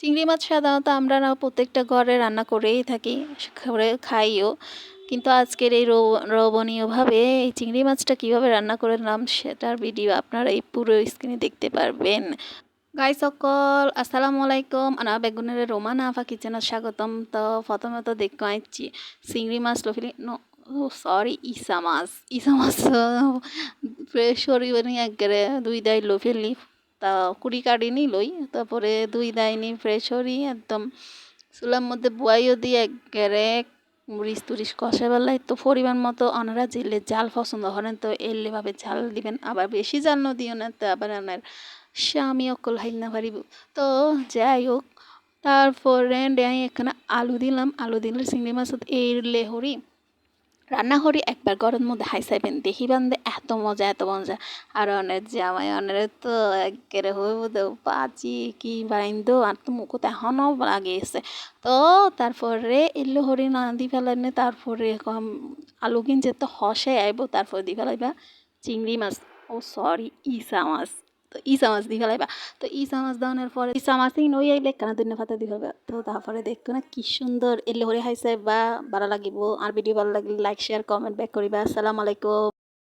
চিংড়ি মাছ সাধারণত আমরা প্রত্যেকটা ঘরে রান্না করেই থাকি, করে খাইও। কিন্তু আজকের এই রোবনীয়ভাবে এই চিংড়ি মাছটা কীভাবে রান্না করলাম সেটার ভিডিও আপনারা এই পুরো স্ক্রিনে দেখতে পারবেন। গাই সকল আসসালামু আলাইকুম, আনা বেগুনের রোমানা আফা কিচেনত স্বাগতম। তো প্রথমে তো দেখতে আইছি চিংড়ি মাছ লফিলি সরি ইসা মাছ ফ্রেশ সরিবনি একবারে দুই দাই লফিলি তা কুড়ি কাটিনি লই, তারপরে দুই দাইনি ফ্রেশ হরি একদম চুলার মধ্যে বুয়াইও দিয়ে একবারে মরিচ তুরিচ কষে বেলায় তো পরিমাণ মতো ওনারা জেলে জাল পছন্দ করেন তো এলেভাবে ঝাল দিবেন, আবার বেশি জাল ন দিও না তো আবার আপনার স্বামী অকল হাইল না পারিব। তো যাই হোক, তারপরে এখানে আলু দিলাম, আলু দিলে চিংড়ি মাছত এই লেহরি রান্না করি একবার গরম মধ্যে হাইসাইবেন দেখিবেন দে এত মজা। আর অনেক জামাই অনেক তো একেবারে হইব দে পাচি কি বাড়াইন আর তো মুখত এখনও লাগিয়েছে। তো তারপরে এলো হরি না দি ফেলাইনে, তারপরে আলু কিনছে তো হসে আইব, তারপরে দি ফেলাইবা চিংড়ি মাছ, ইসা মাছ। তো ইসা মাছ দি ফেলাইবা। তো ইসা মাছ দেওয়ানোর পরে ইসা মাছই নই আইলে কেন দিনে ফাতা দি ফেলবা। তো তারপরে দেখতো না কি সুন্দর এলে হরে হাইসাই বা ভালো লাগিব। আর ভিডিও ভালো লাগলে লাইক শেয়ার কমেন্ট ব্যাক করিবা। আসসালামু আলাইকুম।